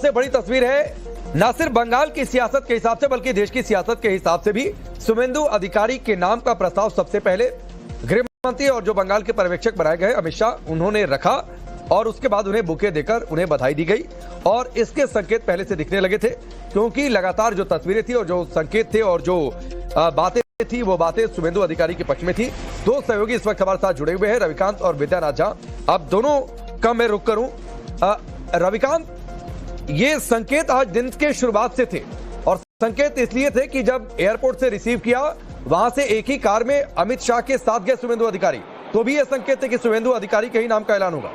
सबसे बड़ी तस्वीर है न सिर्फ बंगाल की सियासत के हिसाब से बल्कि देश की सियासत के हिसाब से भी शुवेंदु अधिकारी के नाम का प्रस्ताव सबसे पहले गृह मंत्री और जो बंगाल के पर्यवेक्षक बनाए गए अमित शाह उन्होंने रखा और उसके बाद उन्हें बुके देकर उन्हें बधाई दी गई और इसके संकेत पहले से दिखने लगे थे क्योंकि लगातार जो तस्वीरें थी और जो संकेत थे और जो बातें थी वो बातें शुवेंदु अधिकारी के पक्ष में थी। दो सहयोगी इस वक्त हमारे साथ जुड़े हुए हैं, रविकांत और विद्यानाथ झा। अब दोनों का मैं रुख करूं। रविकांत, ये संकेत आज दिन के शुरुआत से थे और संकेत इसलिए थे कि जब एयरपोर्ट से रिसीव किया वहां से एक ही कार में अमित शाह के साथ गए शुवेंदु अधिकारी, तो भी यह संकेत थे कि शुवेंदु अधिकारी के ही नाम का ऐलान होगा।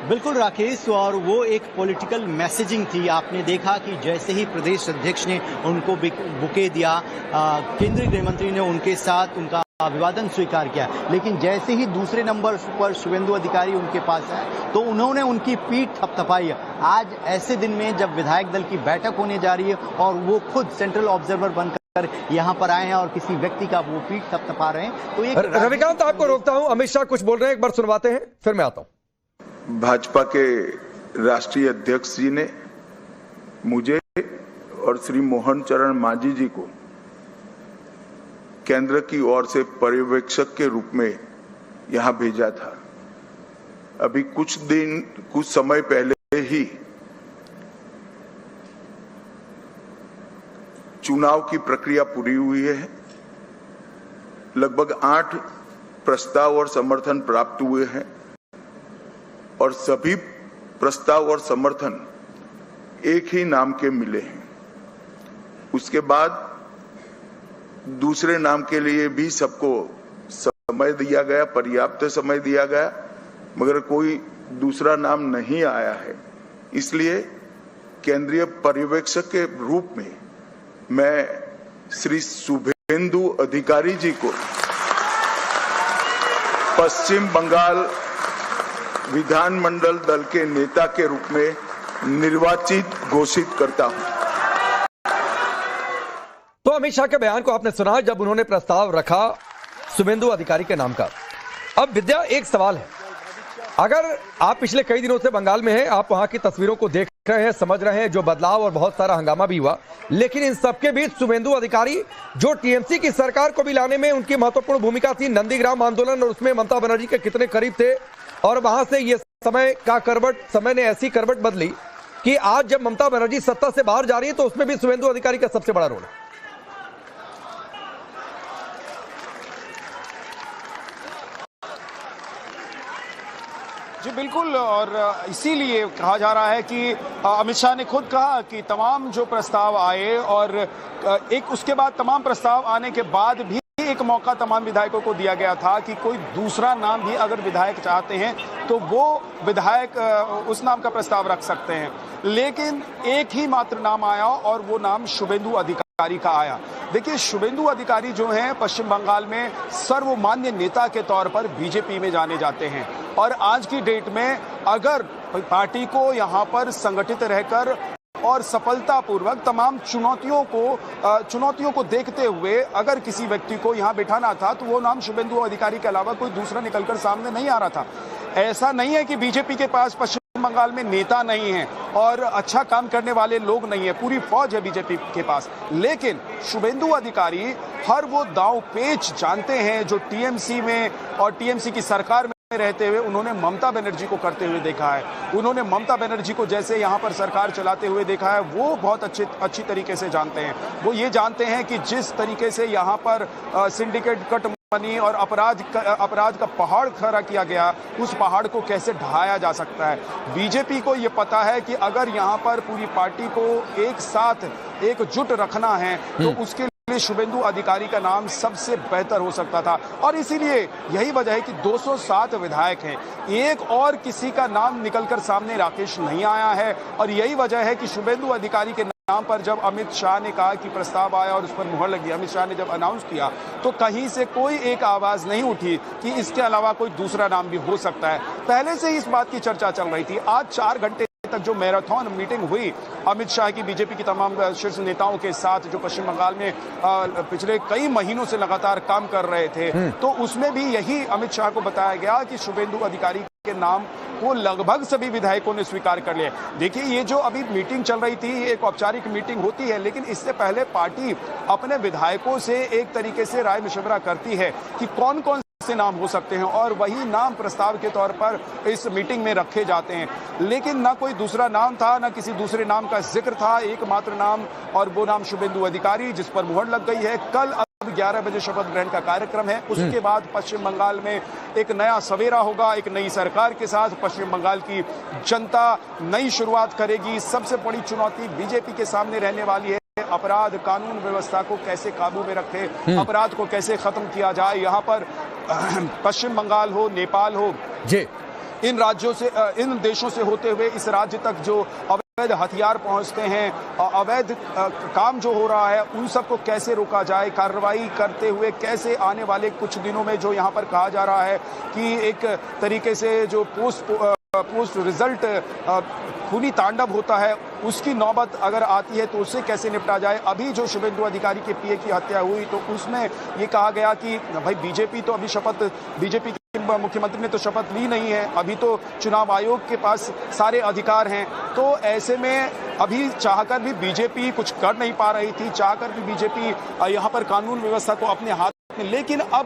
बिल्कुल राकेश, और वो एक पॉलिटिकल मैसेजिंग थी। आपने देखा कि जैसे ही प्रदेश अध्यक्ष ने उनको बुके दिया, केंद्रीय गृह मंत्री ने उनके साथ उनका अभिवादन स्वीकार किया, लेकिन जैसे ही दूसरे नंबर पर शुवेंदु अधिकारी उनके पास आए तो उन्होंने उनकी पीठ थपथपाई। आज ऐसे दिन में जब विधायक दल की बैठक होने जा रही है और वो खुद सेंट्रल ऑब्जर्वर बनकर यहाँ पर आए हैं और किसी व्यक्ति का वो पीठ थपथपा रहे हैं, तो एक रविकांत आपको रोकता हूँ, अमित शाह कुछ बोल रहे हैं, एक बार सुनवाते हैं फिर मैं आता हूँ। भाजपा के राष्ट्रीय अध्यक्ष जी ने मुझे और श्री मोहन चरण मांझी जी को केंद्र की ओर से पर्यवेक्षक के रूप में यहां भेजा था। अभी कुछ समय पहले ही चुनाव की प्रक्रिया पूरी हुई है। लगभग 8 प्रस्ताव और समर्थन प्राप्त हुए हैं और सभी प्रस्ताव और समर्थन एक ही नाम के मिले हैं। उसके बाद दूसरे नाम के लिए भी सबको समय दिया गया, पर्याप्त समय दिया गया, मगर कोई दूसरा नाम नहीं आया है। इसलिए केंद्रीय पर्यवेक्षक के रूप में मैं श्री शुवेंदु अधिकारी जी को पश्चिम बंगाल विधानमंडल दल के नेता के रूप में निर्वाचित घोषित करता हूं। तो अमित शाह के बयान को आपने सुना जब उन्होंने प्रस्ताव रखा शुवेंदु अधिकारी के नाम का। अब विद्या, एक सवाल है, अगर आप पिछले कई दिनों से बंगाल में हैं, आप वहां की तस्वीरों को देख रहे हैं, समझ रहे हैं, जो बदलाव और बहुत सारा हंगामा भी हुआ, लेकिन इन सबके बीच शुवेंदु अधिकारी जो टीएमसी की सरकार को भी लाने में उनकी महत्वपूर्ण भूमिका थी, नंदीग्राम आंदोलन और उसमें ममता बनर्जी के कितने करीब थे, और वहां से ये समय ने ऐसी करवट बदली कि आज जब ममता बनर्जी सत्ता से बाहर जा रही है तो उसमें भी शुवेंदु अधिकारी का सबसे बड़ा रोल है। जी बिल्कुल, और इसीलिए कहा जा रहा है कि अमित शाह ने खुद कहा कि तमाम जो प्रस्ताव आए और एक उसके बाद तमाम प्रस्ताव आने के बाद भी एक मौका तमाम विधायकों को दिया गया था कि कोई दूसरा नाम भी अगर विधायक चाहते हैं तो वो विधायक उस नाम का प्रस्ताव रख सकते हैं, लेकिन एक ही मात्र नाम आया और वो नाम शुवेंदु अधिकारी का आया। देखिए, शुवेंदु अधिकारी जो हैं पश्चिम बंगाल में सर्वमान्य नेता के तौर पर बीजेपी में जाने जाते हैं और आज की डेट में अगर पार्टी को यहाँ पर संगठित रहकर और सफलतापूर्वक तमाम चुनौतियों को देखते हुए अगर किसी व्यक्ति को यहां बिठाना था तो वो नाम शुवेंदु अधिकारी के अलावा कोई दूसरा निकलकर सामने नहीं आ रहा था। ऐसा नहीं है कि बीजेपी के पास पश्चिम बंगाल में नेता नहीं है और अच्छा काम करने वाले लोग नहीं है, पूरी फौज है बीजेपी के पास, लेकिन शुवेंदु अधिकारी हर वो दांव पेच जानते हैं जो टीएमसी में और टीएमसी की सरकार में रहते हुए उन्होंने ममता बनर्जी को करते हुए देखा है। उन्होंने ममता बनर्जी को जैसे यहाँ पर सरकार चलाते हुए देखा है वो बहुत अच्छी तरीके से जानते हैं। वो ये जानते हैं कि जिस तरीके से यहाँ पर सिंडिकेट कट मनी और अपराध का पहाड़ खड़ा किया गया, उस पहाड़ को कैसे ढाया जा सकता है। बीजेपी को ये पता है कि अगर यहाँ पर पूरी पार्टी को एक साथ एकजुट रखना है तो उसके शुवेंदु अधिकारी का नाम सबसे बेहतर हो सकता था और इसीलिए यही वजह है कि 207 विधायक हैं, एक और किसी का नाम निकलकर सामने राकेश नहीं आया है और यही वजह है कि शुवेंदु अधिकारी के नाम पर जब अमित शाह ने कहा कि प्रस्ताव आया और उस पर मुहर लगी, अमित शाह ने जब अनाउंस किया तो कहीं से कोई एक आवाज नहीं उठी कि इसके अलावा कोई दूसरा नाम भी हो सकता है। पहले से ही इस बात की चर्चा चल रही थी। आज 4 घंटे तक जो मैराथन मीटिंग हुई अमित शाह की बीजेपी की तमाम शीर्ष नेताओं के साथ जो पश्चिम बंगाल में पिछले कई महीनों से लगातार काम कर रहे थे, तो उसमें भी यही अमित शाह को बताया गया कि शुभेंदु अधिकारी के नाम को लगभग सभी विधायकों ने स्वीकार कर लिया। देखिए, ये जो अभी मीटिंग चल रही थी, एक औपचारिक मीटिंग होती है, लेकिन इससे पहले पार्टी अपने विधायकों से एक तरीके से राय मशवरा करती है कि कौन कौन से नाम हो सकते हैं और वही नाम प्रस्ताव के तौर पर इस मीटिंग में रखे जाते हैं। लेकिन ना कोई दूसरा नाम था, ना किसी दूसरे नाम का जिक्र था, एकमात्र नाम और वो नाम शुभेंदु अधिकारी, जिस पर मुहर लग गई है। कल 11 बजे शपथ ग्रहण का कार्यक्रम है। उसके बाद पश्चिम बंगाल में एक नया सवेरा होगा, एक नई सरकार के साथ पश्चिम बंगाल की जनता नई शुरुआत करेगी। सबसे बड़ी चुनौती बीजेपी के सामने रहने वाली है, अपराध कानून व्यवस्था को कैसे काबू में रखे, अपराध को कैसे खत्म किया जाए। यहाँ पर पश्चिम बंगाल हो, नेपाल हो, इन राज्यों से, इन देशों से होते हुए इस राज्य तक जो अवैध हथियार पहुंचते हैं, अवैध काम जो हो रहा है, उन सबको कैसे रोका जाए, कार्रवाई करते हुए कैसे आने वाले कुछ दिनों में जो यहाँ पर कहा जा रहा है कि एक तरीके से जो पोस्ट रिजल्ट खूनी तांडव होता है, उसकी नौबत अगर आती है तो उससे कैसे निपटा जाए। अभी जो शुभेंदु अधिकारी के पीए की हत्या हुई तो उसमें ये कहा गया कि भाई बीजेपी तो अभी शपथ, बीजेपी के मुख्यमंत्री ने तो शपथ ली नहीं है, अभी तो चुनाव आयोग के पास सारे अधिकार हैं। तो ऐसे में अभी चाहकर भी बीजेपी कुछ कर नहीं पा रही थी, चाहकर भी बीजेपी यहाँ पर कानून व्यवस्था को अपने हाथ में, लेकिन अब